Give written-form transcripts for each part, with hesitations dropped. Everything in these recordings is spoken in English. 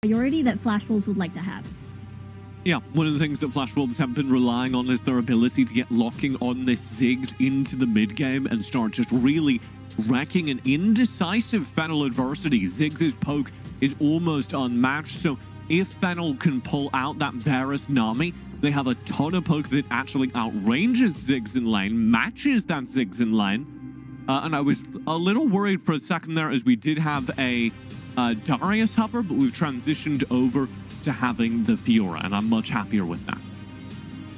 priority that Flash Wolves would like to have. Yeah, one of the things that Flash Wolves have been relying on is their ability to get locking on this Ziggs into the mid-game and start just really wrecking an indecisive FENNEL adversity. Ziggs' poke is almost unmatched, so if FENNEL can pull out that Varus Nami, they have a ton of poke that actually outranges Ziggs in lane, matches that Ziggs in lane. And I was a little worried for a second there as we did have a Darius hover, but we've transitioned over to having the Fiora, and I'm much happier with that.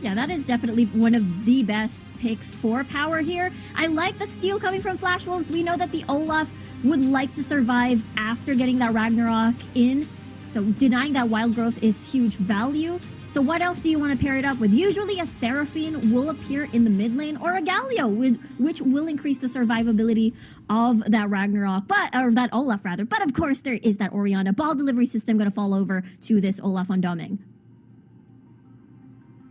Yeah, that is definitely one of the best picks for power here. I like the steal coming from Flash Wolves. We know that the Olaf would like to survive after getting that Ragnarok in, so denying that wild growth is huge value. So what else do you want to pair it up with? Usually a Seraphine will appear in the mid lane, or a Galio, which will increase the survivability of that Ragnarok, or that Olaf rather. But of course there is that Orianna. Ball delivery system going to fall over to this Olaf on Doming.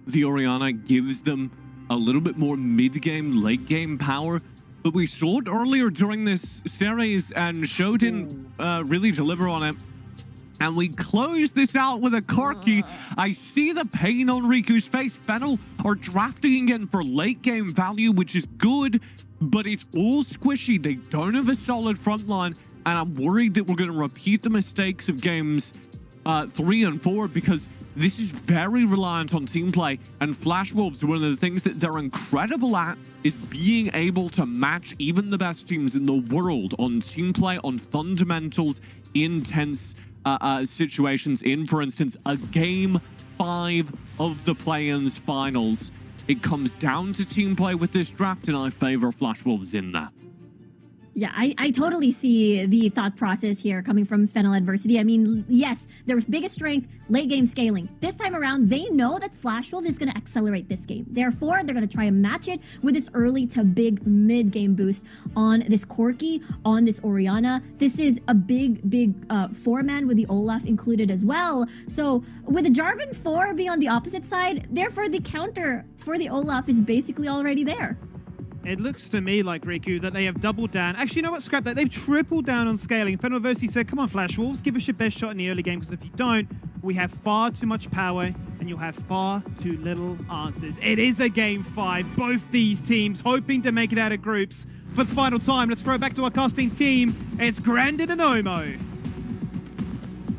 The Orianna gives them a little bit more mid-game, late-game power, but we saw it earlier during this series and Show didn't really deliver on it. And we close this out with a Corki. I see the pain on Riku's face. FENNEL are drafting again for late game value, which is good, but it's all squishy. They don't have a solid front line, and I'm worried that we're going to repeat the mistakes of games 3 and 4, because this is very reliant on team play, and Flash Wolves, one of the things that they're incredible at is being able to match even the best teams in the world on team play, on fundamentals, intense situations. In, for instance, a game 5 of the play-ins finals, it comes down to team play with this draft, and I favor Flash Wolves in there. Yeah, I totally see the thought process here coming from FENNEL adversity. I mean, yes, their biggest strength, late game scaling. This time around, they know that Flash Wolves is going to accelerate this game. Therefore, they're going to try and match it with this early to big mid-game boost on this Corki, on this Orianna. This is a big 4-man with the Olaf included as well. So with the Jarvan 4 being on the opposite side, therefore the counter for the Olaf is basically already there. It looks to me like, Riku, that they have doubled down. Actually, you know what? Scrap that. They've tripled down on scaling. FENNEL Adversity said, come on, Flash Wolves, give us your best shot in the early game, because if you don't, we have far too much power, and you'll have far too little answers. It is a game 5. Both these teams hoping to make it out of groups for the final time. Let's throw it back to our casting team. It's Grandin and Omo.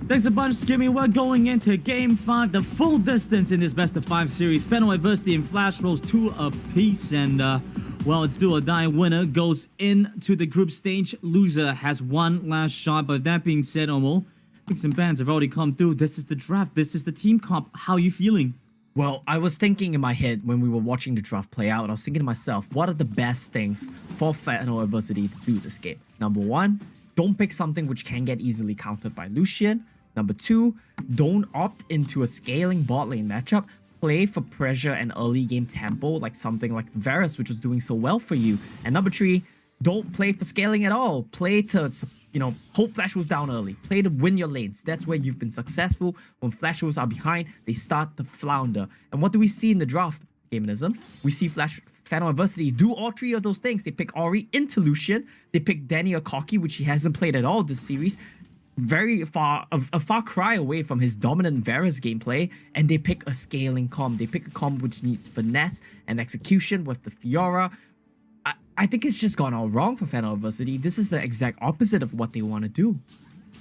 Thanks a bunch, Skimmy. We're going into Game 5, the full distance in this Best of 5 series. FENNEL Adversity and Flash Wolves 2 apiece, and well, it's do or die. Winner goes into the group stage. Loser has one last shot. But that being said, Omo, picks and bans have already come through. This is the draft. This is the team comp. How are you feeling? Well, I was thinking in my head when we were watching the draft play out, I was thinking to myself, what are the best things for FENNEL Adversity to do this game? Number 1, don't pick something which can get easily countered by Lucian. Number 2, don't opt into a scaling bot lane matchup. Play for pressure and early game tempo, like something like Varus, which was doing so well for you. And number 3, don't play for scaling at all. Play to, hope Flash Wolves down early. Play to win your lanes. That's where you've been successful. When Flash Wolves are behind, they start to flounder. And what do we see in the draft, Gamenism? We see FENNEL Adversity do all 3 of those things. They pick Ori into Lucian. They pick Danny or Corki, which he hasn't played at all this series. A far cry away from his dominant Varus gameplay, and they pick a scaling comp. They pick a comp which needs finesse and execution with the Fiora. I think it's just gone all wrong for FENNEL Adversity. This is the exact opposite of what they want to do.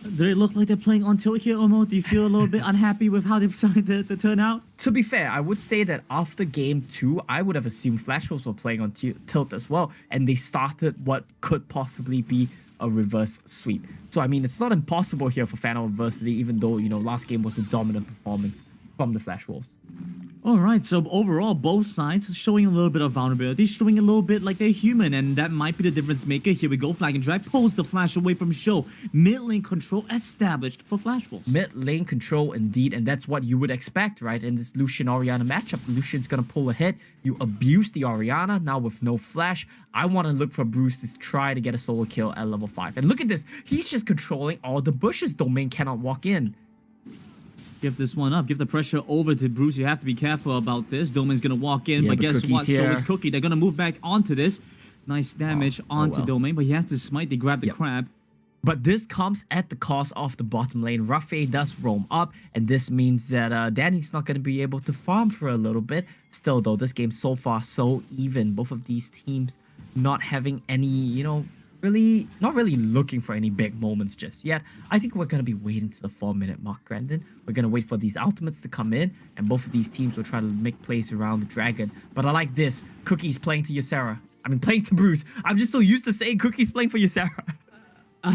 Do they look like they're playing on tilt here, Omo? Do you feel a little bit unhappy with how they've decided to turn out? To be fair, I would say that after game 2, I would have assumed Flash Wolves were playing on tilt as well, and they started what could possibly be a reverse sweep. So, I mean, it's not impossible here for FENNEL Adversity, even though, last game was a dominant performance from the Flash Wolves. Alright, so overall, both sides showing a little bit of vulnerability, showing a little bit like they're human, and that might be the difference maker. Here we go, flag and drag, pulls the Flash away from Show. Mid lane control established for Flash Wolves. Mid lane control indeed, and that's what you would expect, right? In this Lucian-Orianna matchup, Lucian's gonna pull ahead. You abuse the Orianna, now with no Flash. I want to look for Bruce to try to get a solo kill at level 5. And look at this, he's just controlling all the bushes. Domain cannot walk in. Give this one up. Give the pressure over to Bruce. You have to be careful about this. Domain's going to walk in, but guess what? Here. So is Cookie. They're going to move back onto this. Nice damage onto Domain, but he has to smite. They grab the crab. But this comes at the cost of the bottom lane. Rafe does roam up, and this means that Danny's not going to be able to farm for a little bit. Still, though, this game so far so even. Both of these teams not having any, not really looking for any big moments just yet. I think we're going to be waiting to the 4-minute mark, Brandon. We're going to wait for these ultimates to come in, and both of these teams will try to make plays around the dragon. But I like this. Cookie's playing to Ysera. I mean, playing to Bruce. I'm just so used to saying Cookie's playing for Ysera.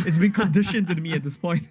It's been conditioned to me at this point.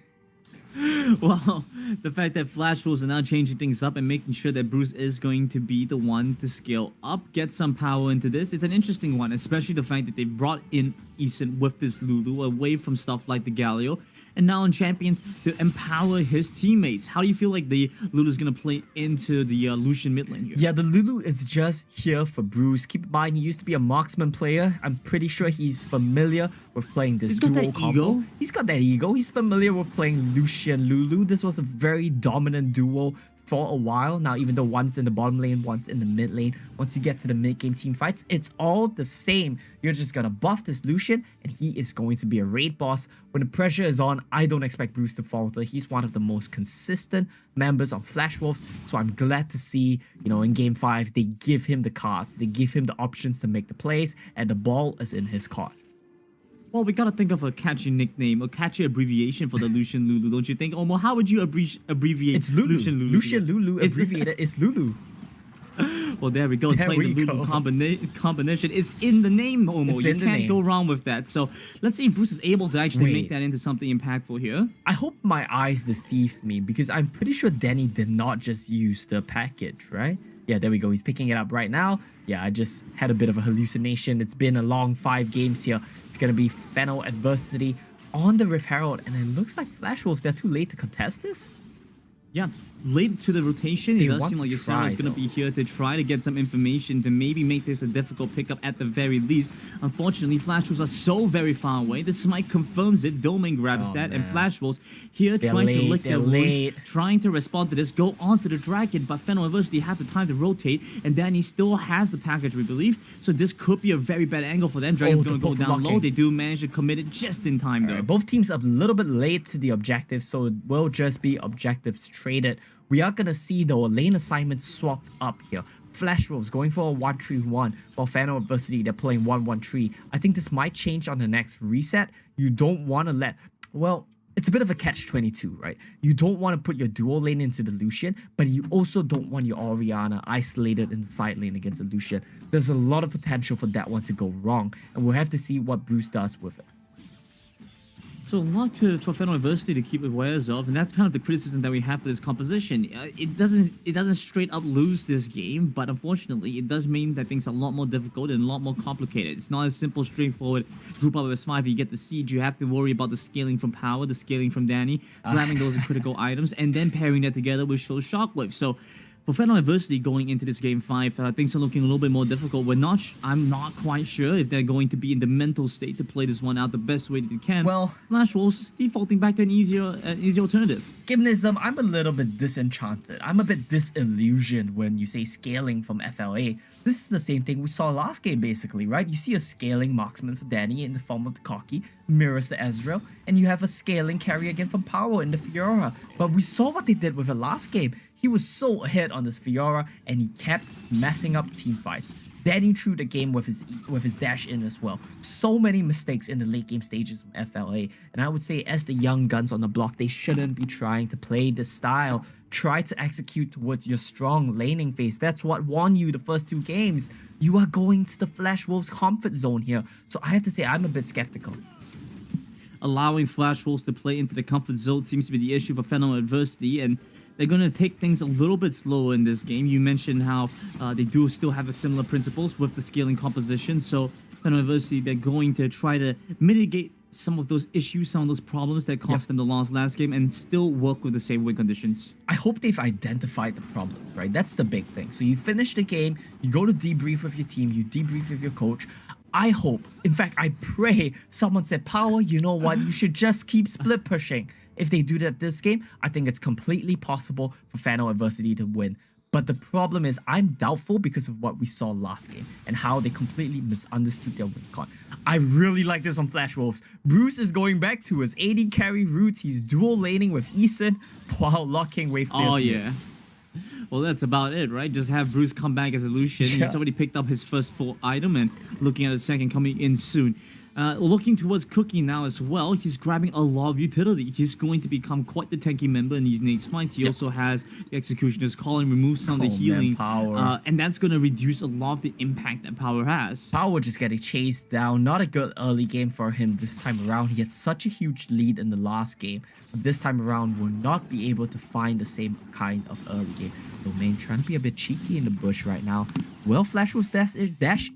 Well, the fact that Flash Wolves are now changing things up and making sure that Bruce is going to be the one to scale up, get some power into this. It's an interesting one, especially the fact that they brought in Eason with this Lulu away from stuff like the Galio. And now in Champions to empower his teammates. How do you feel like the Lulu is going to play into the Lucian mid lane here? Yeah, the Lulu is just here for Bruce. Keep in mind, he used to be a marksman player. I'm pretty sure he's familiar with playing this duo combo. He's got that ego. He's familiar with playing Lucian Lulu. This was a very dominant duo for a while. Now, even though one's in the bottom lane, one's in the mid lane, once you get to the mid-game team fights, it's all the same. You're just gonna buff this Lucian, and he is going to be a raid boss. When the pressure is on, I don't expect Bruce to falter. He's one of the most consistent members on Flash Wolves, so I'm glad to see, in Game 5, they give him the cards. They give him the options to make the plays, and the ball is in his court. Well, we gotta think of a catchy nickname, a catchy abbreviation for the Lucian Lulu, don't you think? Omo, how would you abbreviate it's Lulu. Lucian Lulu? Lucian Lulu abbreviated is Lulu. Well, there we go. There Playing the Lulu combination. It's in the name, Omo. You can't go wrong with that. So let's see if Bruce is able to actually make that into something impactful here. I hope my eyes deceive me, because I'm pretty sure Danny did not just use the package, right? Yeah, there we go. He's picking it up right now. Yeah, I just had a bit of a hallucination. It's been a long 5 games here. It's going to be FENNEL adversity on the Rift Herald. And it looks like Flash Wolves, they're too late to contest this. Yeah, late to the rotation. It does seem like Ysera is going to be here to try to get some information to maybe make this a difficult pickup at the very least. Unfortunately, Flash Wolves are so very far away. This might confirms it. Domain grabs that, and Flash Wolves here trying to lick their wounds, trying to respond to this, go onto the dragon, but FENNEL University have the time to rotate, and Danny still has the package, we believe. So this could be a very bad angle for them. Dragon's going to go down low. They do manage to commit it just in time, though. Both teams are a little bit late to the objective, so it will just be objectives traded. We are going to see, though, a lane assignment swapped up here. Flash Wolves going for a 1-3-1, while FENNEL Adversity, they're playing 1-1-3. I think this might change on the next reset. You don't want to let... Well, it's a bit of a catch-22, right? You don't want to put your dual lane into the Lucian, but you also don't want your Orianna isolated in the side lane against the Lucian. There's a lot of potential for that one to go wrong, and we'll have to see what Bruce does with it. So a lot for FENNEL University to keep aware of, and that's kind of the criticism that we have for this composition. It doesn't straight up lose this game, but unfortunately, it does mean that things are a lot more difficult and a lot more complicated. It's not a simple, straightforward group up of S5. You get the siege, you have to worry about the scaling from Power, the scaling from Danny, grabbing those critical items, and then pairing that together with Show Shockwave. So for FENNEL Adversity going into this Game 5, things are looking a little bit more difficult. I'm not quite sure if they're going to be in the mental state to play this one out the best way that they can. Well, Flash Wolves defaulting back to an easier alternative. Gimnism, I'm a little bit disenchanted. I'm a bit disillusioned when you say scaling from FLA. This is the same thing we saw last game, basically, right? You see a scaling marksman for Danny in the form of the Cocky, mirrors the Ezreal, and you have a scaling carry again from Power in the Fiora. But we saw what they did with it last game. He was so ahead on this Fiora, and he kept messing up team fights. Danny threw the game with his dash in as well. So many mistakes in the late game stages from FLA. And I would say, as the young guns on the block, they shouldn't be trying to play this style. Try to execute towards your strong laning phase. That's what won you the first 2 games. You are going to the Flash Wolves comfort zone here. So I have to say, I'm a bit skeptical. Allowing Flash Wolves to play into the comfort zone seems to be the issue for FENNEL Adversity, and they're going to take things a little bit slower in this game. You mentioned how they do still have a similar principles with the scaling composition. So FENNEL Adversity, they're going to try to mitigate some of those issues, some of those problems that cost them the loss last game, and still work with the same win conditions. I hope they've identified the problems, right? That's the big thing. So you finish the game, you go to debrief with your team, you debrief with your coach. I hope, in fact, I pray someone said, Power, you know what? You should just keep split pushing. If they do that this game, I think it's completely possible for FENNEL Adversity to win. But the problem is, I'm doubtful because of what we saw last game and how they completely misunderstood their win con. I really like this on Flash Wolves. Bruce is going back to his AD carry roots. He's dual laning with Eason while locking wave clears. Oh, yeah. Well, that's about it, right? Just have Bruce come back as a Lucian. Yeah. He's already picked up his first full item and looking at the second coming in soon. Looking towards Cookie now as well, he's grabbing a lot of utility. He's going to become quite the tanky member in these next fights. He also has the Executioner's Call and removes some of the healing. Power. And that's going to reduce a lot of the impact that Power has. Power just getting chased down. Not a good early game for him this time around. He had such a huge lead in the last game. But this time around, will not be able to find the same kind of early game. Domain trying to be a bit cheeky in the bush right now. Will Flash Wolves dash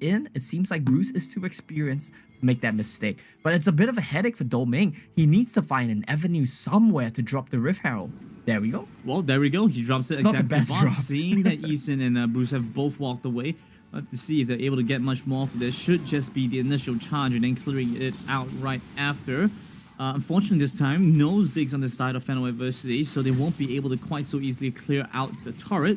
in? It seems like Bruce is too experienced to make that mistake. But it's a bit of a headache for Domain. He needs to find an avenue somewhere to drop the Rift Herald. There we go. Well, there we go. He drops it It's not the best drop. Seeing that Eason and Bruce have both walked away, we'll have to see if they're able to get much more for this. Should just be the initial charge and then clearing it out right after. Unfortunately this time, no Ziggs on the side of FENNEL Adversity, so they won't be able to quite so easily clear out the turret.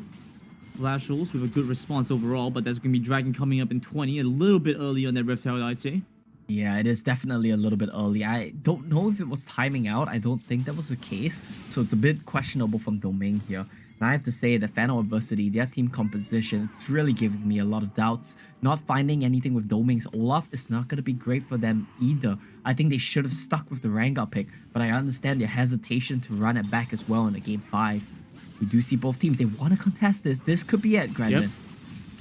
Flash Wolves with a good response overall, but that's going to be Dragon coming up in 20, a little bit early on that Rift Herald, I'd say. Yeah, it is definitely a little bit early. I don't know if it was timing out. I don't think that was the case. So it's a bit questionable from Domain here. And I have to say that FENNEL Adversity, their team composition, it's really giving me a lot of doubts. Not finding anything with Domain's Olaf is not going to be great for them either. I think they should have stuck with the Rengar pick, but I understand their hesitation to run it back as well in a game 5. We do see both teams. They want to contest this. This could be it, Grandin. Yep.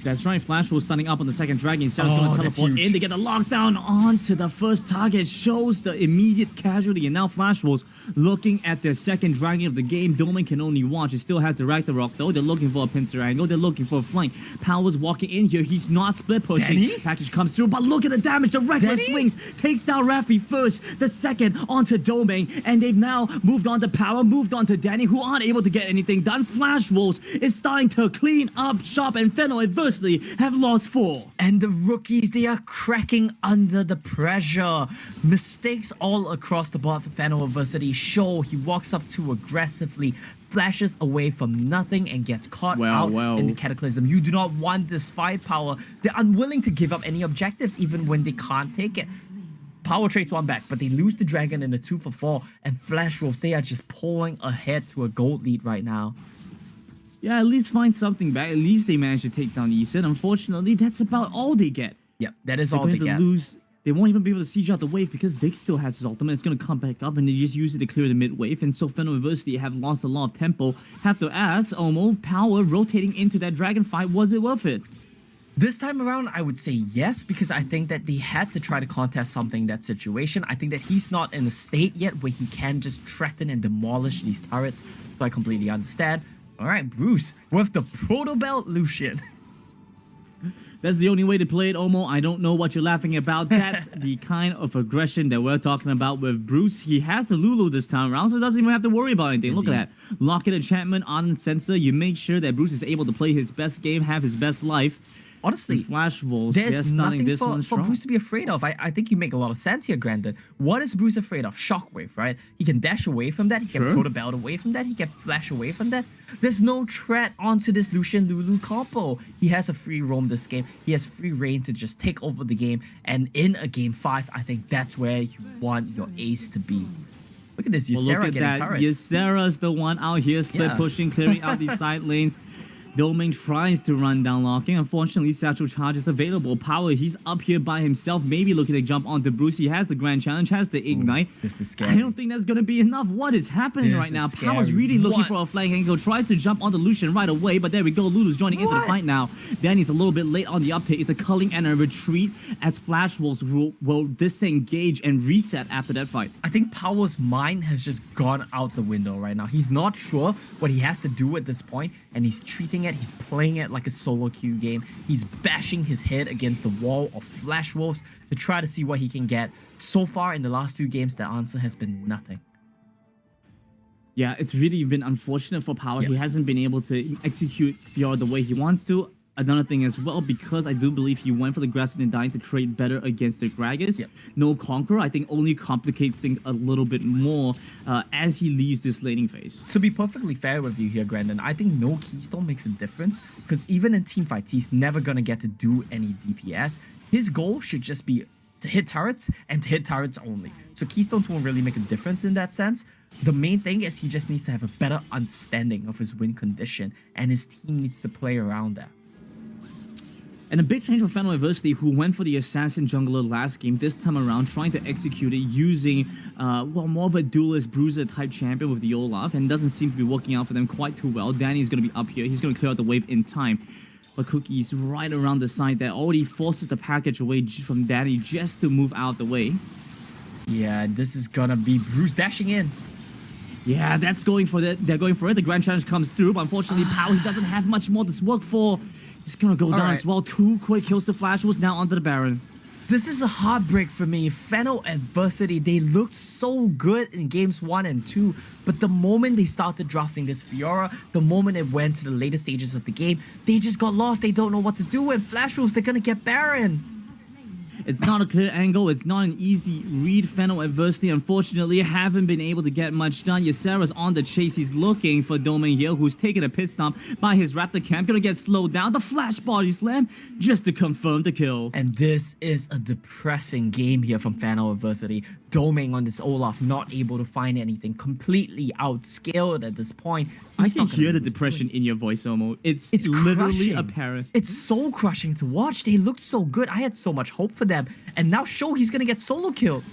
That's right, Flash was standing up on the second Dragon. Sarah's going to that's teleport huge. in to get the lockdown onto the first target. Shows the immediate casualty. And now Flash was looking at their second Dragon of the game. Domain can only watch. It still has the Ragnarok though. They're looking for a pincer angle. They're looking for a flank. Power's walking in here. He's not split pushing. Danny? Package comes through, but look at the damage. The reckless Danny? swings. Takes down Raffi first. The second onto Domain. And they've now moved on to Power. Moved on to Danny, who aren't able to get anything done. Flash Wolves is starting to clean up shop. And FENNEL Adversity have lost 4. And the rookies, they are cracking under the pressure. Mistakes all across the board for FENNEL Adversity. Show he walks up too aggressively, flashes away from nothing and gets caught out in the Cataclysm. You do not want this firepower. They're unwilling to give up any objectives even when they can't take it. Power trades one back, but they lose the Dragon in the 2 for 4. And Flash Wolves, they are just pulling ahead to a gold lead right now. Yeah, at least find something back. At least they managed to take down Eason. Unfortunately, that's about all they get. Yep, that is They're all going they to get. lose. They won't even be able to siege out the wave because Zig still has his ultimate. It's going to come back up and they just use it to clear the mid wave. And so FENNEL Adversity have lost a lot of tempo. Have to ask, Omo, Power rotating into that Dragon fight, was it worth it? This time around, I would say yes, because I think that they had to try to contest something in that situation. I think that he's not in a state yet where he can just threaten and demolish these turrets. So I completely understand. All right, Bruce with the Proto Belt Lucian. That's the only way to play it, Omo. I don't know what you're laughing about. That's the kind of aggression that we're talking about with Bruce. He has a Lulu this time around, so he doesn't even have to worry about anything. Look at that. Lock-in enchantment on sensor. You make sure that Bruce is able to play his best game, have his best life. Honestly, Flash Wolves, there's nothing for strong. Bruce to be afraid of. I think you make a lot of sense here, Grandin. What is Bruce afraid of? Shockwave, right? He can dash away from that. He can Proto Belt away from that. He can flash away from that. There's no threat onto this Lucian Lulu combo. He has a free roam this game. He has free reign to just take over the game. And in a game 5, I think that's where you want your ace to be. Look at this, Ysera getting turrets. Ysera's the one out here split pushing, clearing out these side lanes. Domain tries to run down locking. Unfortunately, Satchel Charge is available. Power, he's up here by himself, maybe looking to jump onto Bruce. He has the Grand Challenge, has the Ignite. This is scary. I don't think that's going to be enough. What is happening right now? Power's really looking for a flank angle, tries to jump onto Lucian right away, but there we go. Lulu's joining into the fight now. Danny's a little bit late on the uptake. It's a culling and a retreat as Flash Wolves will disengage and reset after that fight. I think Power's mind has just gone out the window right now. He's not sure what he has to do at this point, and he's treating it, he's playing it like a solo queue game. He's bashing his head against the wall of Flash Wolves to try to see what he can get. So far in the last 2 games, the answer has been nothing. Yeah, it's really been unfortunate for Power. He hasn't been able to execute Fjord the way he wants to. another thing as well, because I do believe he went for the Grass and Dying to trade better against the Gragas. Yep. No Conqueror, I think, only complicates things a little bit more as he leaves this laning phase. To be perfectly fair with you here, Grandin, I think no Keystone makes a difference because even in teamfights, he's never going to get to do any DPS. His goal should just be to hit turrets and to hit turrets only. So Keystones won't really make a difference in that sense. The main thing is he just needs to have a better understanding of his win condition and his team needs to play around that. And a big change for FENNEL Adversity, who went for the Assassin Jungler last game, this time around trying to execute it using, well, more of a duelist bruiser type champion with the Olaf, and doesn't seem to be working out for them quite too well. Danny is going to be up here. He's going to clear out the wave in time. But Cookie's right around the side that already forces the package away from Danny just to move out the way. Yeah, this is going to be Bruce dashing in. Yeah, that's going for it. They're going for it. The Grand Challenge comes through, but unfortunately, Power, he doesn't have much more to work for. He's gonna go down as well. 2 quick kills to Flash was now onto the Baron. This is a heartbreak for me. FENNEL Adversity, they looked so good in games 1 and 2, but the moment they started drafting this Fiora, the moment it went to the later stages of the game, they just got lost. They don't know what to do, and Flash Wolves, they're gonna get Baron. It's not a clear angle. It's not an easy read. FENNEL Adversity, unfortunately, haven't been able to get much done. Ysera's on the chase. He's looking for Domain here, who's taking a pit stop by his Raptor camp. Gonna get slowed down. The flash body slam just to confirm the kill. And this is a depressing game here from FENNEL Adversity. Domain on this Olaf, not able to find anything. Completely outscaled at this point. I can hear the depression in your voice, Omo. It's literally crushing. apparent. It's so crushing to watch. They looked so good. I had so much hope for them. And now show he's gonna get solo killed.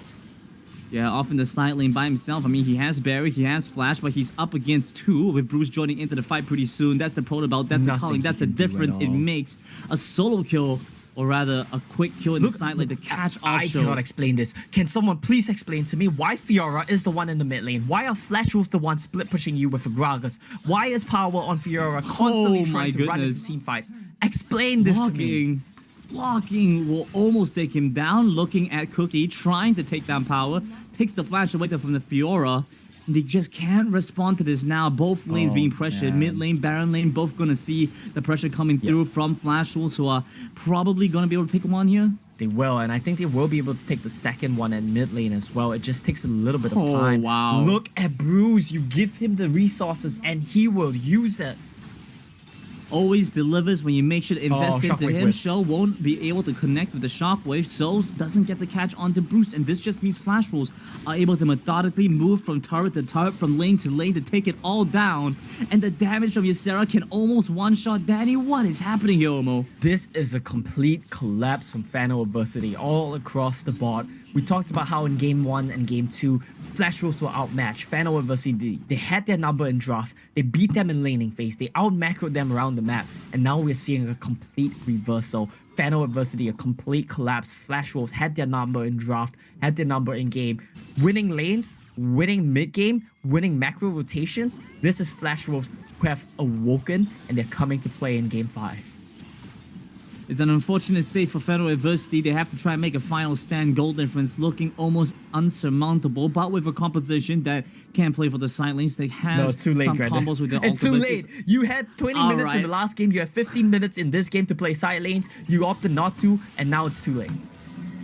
Yeah, off in the side lane by himself. I mean, he has Barry, he has Flash, but he's up against 2 with Bruce joining into the fight pretty soon. That's the protobelt, that's the calling, that's the difference it makes. A solo kill, or rather a quick kill in the side lane to catch off I cannot explain this. Can someone please explain to me why Fiora is the one in the mid lane? Why are Flash Wolves the one split pushing you with a Gragas? Why is Power on Fiora constantly trying to run into team fights? Explain this to me. Blocking will almost take him down. Looking at Cookie, trying to take down Power. Takes the flash away from the Fiora. They just can't respond to this now. Both lanes being pressured. Man. Mid lane, Baron lane, both going to see the pressure coming through from Flash Wolves, who are probably going to be able to take one here. They will, and I think they will be able to take the second one at mid lane as well. It just takes a little bit of time. Wow. Look at Bruce. You give him the resources, and he will use it. Always delivers when you make sure to invest into him. Whip. Show won't be able to connect with the shockwave. Souls doesn't get the catch onto Bruce, and this just means Flash Wolves are able to methodically move from turret to turret, from lane to lane to take it all down. And the damage of Ysera can almost one-shot Danny. What is happening here, Omo? This is a complete collapse from FENNEL Adversity all across the board. We talked about how in Game 1 and Game 2, Flash Wolves were outmatched. FENNEL Adversity, they had their number in draft. They beat them in laning phase. They out-macroed them around the map. And now we're seeing a complete reversal. FENNEL Adversity, a complete collapse. Flash Wolves had their number in draft, had their number in game. Winning lanes, winning mid-game, winning macro rotations. This is Flash Wolves who have awoken and they're coming to play in Game 5. It's an unfortunate state for FENNEL Adversity. They have to try and make a final stand. Goal difference looking almost unsurmountable, but with a composition that can play for the side lanes. They have some combos with their It's too late. You had 20 minutes in the last game. You have 15 minutes in this game to play side lanes. You opted not to, and now it's too late.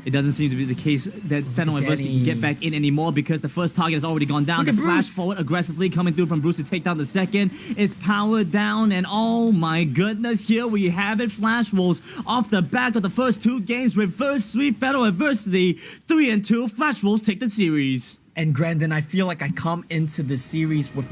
It doesn't seem to be the case that FENNEL Adversity can get back in anymore because the first target has already gone down. The flash forward aggressively coming through from Bruce to take down the second. It's powered down, and oh my goodness, here we have it. Flash Wolves off the back of the first 2 games. Reverse sweep FENNEL Adversity. 3-2. Flash Wolves take the series. And Grandin, I feel like I come into the series with